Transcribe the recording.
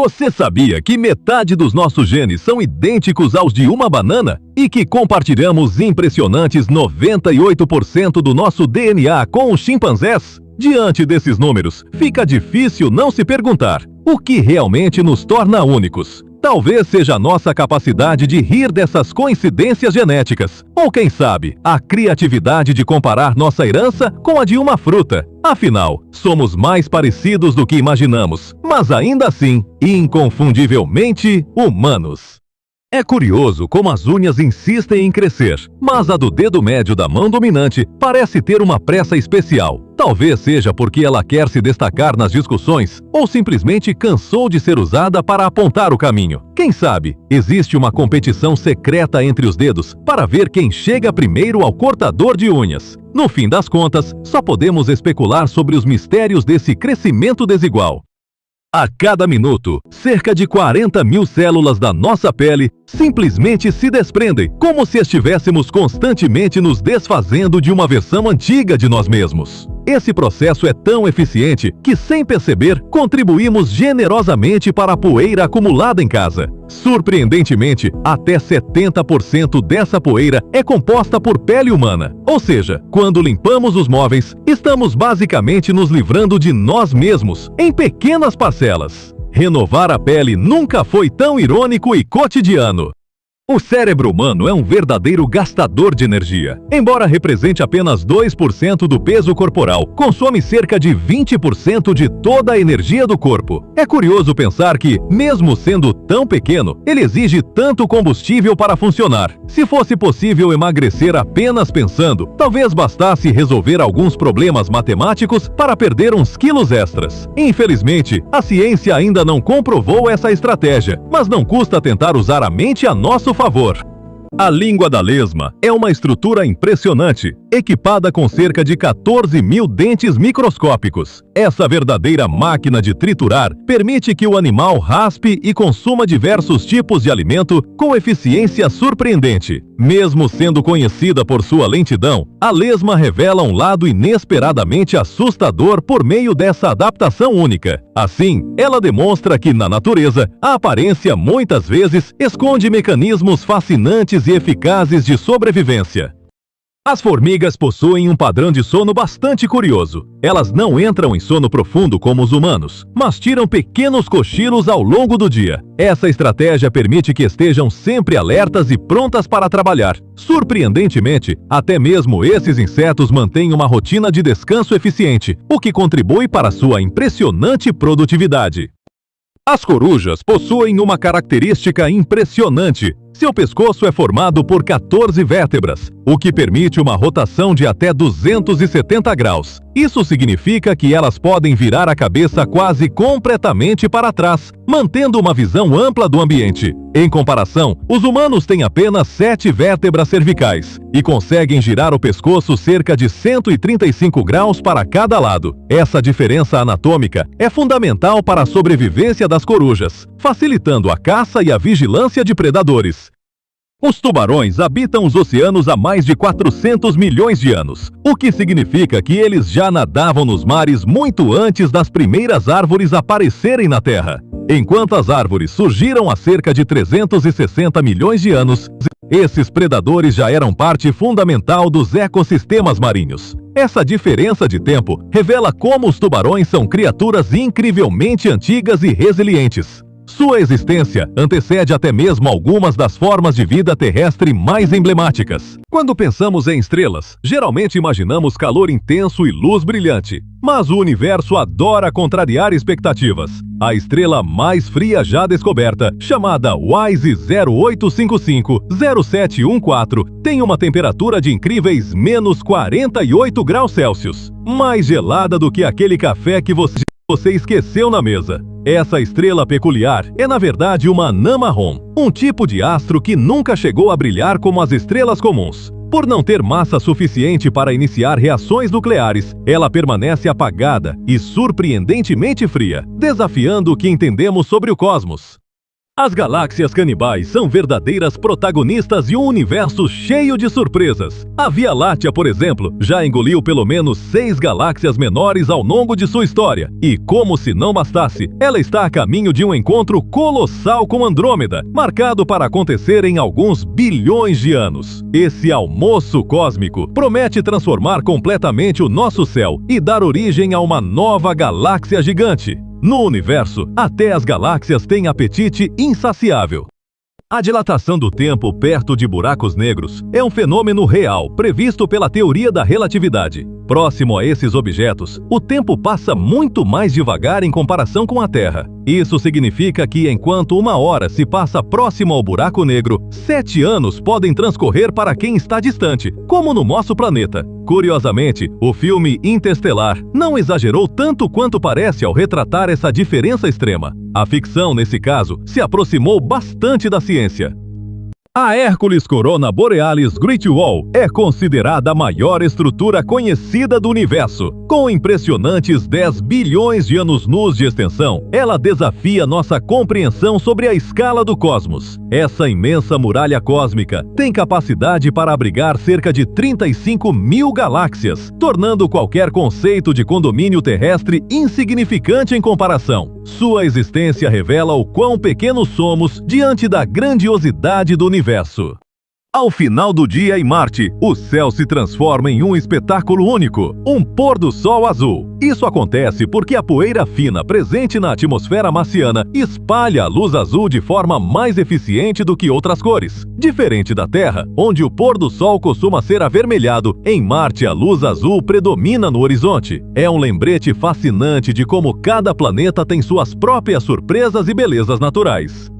Você sabia que metade dos nossos genes são idênticos aos de uma banana? E que compartilhamos impressionantes 98% do nosso DNA com os chimpanzés? Diante desses números, fica difícil não se perguntar: o que realmente nos torna únicos? Talvez seja a nossa capacidade de rir dessas coincidências genéticas. Ou quem sabe, a criatividade de comparar nossa herança com a de uma fruta. Afinal, somos mais parecidos do que imaginamos, mas ainda assim, inconfundivelmente humanos. É curioso como as unhas insistem em crescer, mas a do dedo médio da mão dominante parece ter uma pressa especial. Talvez seja porque ela quer se destacar nas discussões, ou simplesmente cansou de ser usada para apontar o caminho. Quem sabe, existe uma competição secreta entre os dedos para ver quem chega primeiro ao cortador de unhas. No fim das contas, só podemos especular sobre os mistérios desse crescimento desigual. A cada minuto, cerca de 40 mil células da nossa pele simplesmente se desprendem, como se estivéssemos constantemente nos desfazendo de uma versão antiga de nós mesmos. Esse processo é tão eficiente que, sem perceber, contribuímos generosamente para a poeira acumulada em casa. Surpreendentemente, até 70% dessa poeira é composta por pele humana. Ou seja, quando limpamos os móveis, estamos basicamente nos livrando de nós mesmos, em pequenas parcelas. Renovar a pele nunca foi tão irônico e cotidiano. O cérebro humano é um verdadeiro gastador de energia. Embora represente apenas 2% do peso corporal, consome cerca de 20% de toda a energia do corpo. É curioso pensar que, mesmo sendo tão pequeno, ele exige tanto combustível para funcionar. Se fosse possível emagrecer apenas pensando, talvez bastasse resolver alguns problemas matemáticos para perder uns quilos extras. Infelizmente, a ciência ainda não comprovou essa estratégia, mas não custa tentar usar a mente a nosso favor. A língua da lesma é uma estrutura impressionante, equipada com cerca de 14 mil dentes microscópicos. Essa verdadeira máquina de triturar permite que o animal raspe e consuma diversos tipos de alimento com eficiência surpreendente. Mesmo sendo conhecida por sua lentidão, a lesma revela um lado inesperadamente assustador por meio dessa adaptação única. Assim, ela demonstra que, na natureza, a aparência muitas vezes esconde mecanismos fascinantes e eficazes de sobrevivência. As formigas possuem um padrão de sono bastante curioso. Elas não entram em sono profundo como os humanos, mas tiram pequenos cochilos ao longo do dia. Essa estratégia permite que estejam sempre alertas e prontas para trabalhar. Surpreendentemente, até mesmo esses insetos mantêm uma rotina de descanso eficiente, o que contribui para sua impressionante produtividade. As corujas possuem uma característica impressionante. Seu pescoço é formado por 14 vértebras, o que permite uma rotação de até 270 graus. Isso significa que elas podem virar a cabeça quase completamente para trás, mantendo uma visão ampla do ambiente. Em comparação, os humanos têm apenas 7 vértebras cervicais e conseguem girar o pescoço cerca de 135 graus para cada lado. Essa diferença anatômica é fundamental para a sobrevivência das corujas, facilitando a caça e a vigilância de predadores. Os tubarões habitam os oceanos há mais de 400 milhões de anos, o que significa que eles já nadavam nos mares muito antes das primeiras árvores aparecerem na Terra. Enquanto as árvores surgiram há cerca de 360 milhões de anos, esses predadores já eram parte fundamental dos ecossistemas marinhos. Essa diferença de tempo revela como os tubarões são criaturas incrivelmente antigas e resilientes. Sua existência antecede até mesmo algumas das formas de vida terrestre mais emblemáticas. Quando pensamos em estrelas, geralmente imaginamos calor intenso e luz brilhante. Mas o universo adora contrariar expectativas. A estrela mais fria já descoberta, chamada WISE 0855-0714, tem uma temperatura de incríveis menos 48 graus Celsius, mais gelada do que aquele café que você esqueceu na mesa. Essa estrela peculiar é na verdade uma anã marrom, um tipo de astro que nunca chegou a brilhar como as estrelas comuns. Por não ter massa suficiente para iniciar reações nucleares, ela permanece apagada e surpreendentemente fria, desafiando o que entendemos sobre o cosmos. As galáxias canibais são verdadeiras protagonistas de um universo cheio de surpresas. A Via Láctea, por exemplo, já engoliu pelo menos 6 galáxias menores ao longo de sua história. E como se não bastasse, ela está a caminho de um encontro colossal com Andrômeda, marcado para acontecer em alguns bilhões de anos. Esse almoço cósmico promete transformar completamente o nosso céu e dar origem a uma nova galáxia gigante. No universo, até as galáxias têm apetite insaciável. A dilatação do tempo perto de buracos negros é um fenômeno real previsto pela teoria da relatividade. Próximo a esses objetos, o tempo passa muito mais devagar em comparação com a Terra. Isso significa que enquanto 1 hora se passa próximo ao buraco negro, 7 anos podem transcorrer para quem está distante, como no nosso planeta. Curiosamente, o filme Interestelar não exagerou tanto quanto parece ao retratar essa diferença extrema. A ficção, nesse caso, se aproximou bastante da ciência. A Hércules Corona Borealis Great Wall é considerada a maior estrutura conhecida do universo. Com impressionantes 10 bilhões de anos-luz de extensão, ela desafia nossa compreensão sobre a escala do cosmos. Essa imensa muralha cósmica tem capacidade para abrigar cerca de 35 mil galáxias, tornando qualquer conceito de condomínio terrestre insignificante em comparação. Sua existência revela o quão pequenos somos diante da grandiosidade do universo. Ao final do dia em Marte, o céu se transforma em um espetáculo único, um pôr do sol azul. Isso acontece porque a poeira fina presente na atmosfera marciana espalha a luz azul de forma mais eficiente do que outras cores. Diferente da Terra, onde o pôr do sol costuma ser avermelhado, em Marte a luz azul predomina no horizonte. É um lembrete fascinante de como cada planeta tem suas próprias surpresas e belezas naturais.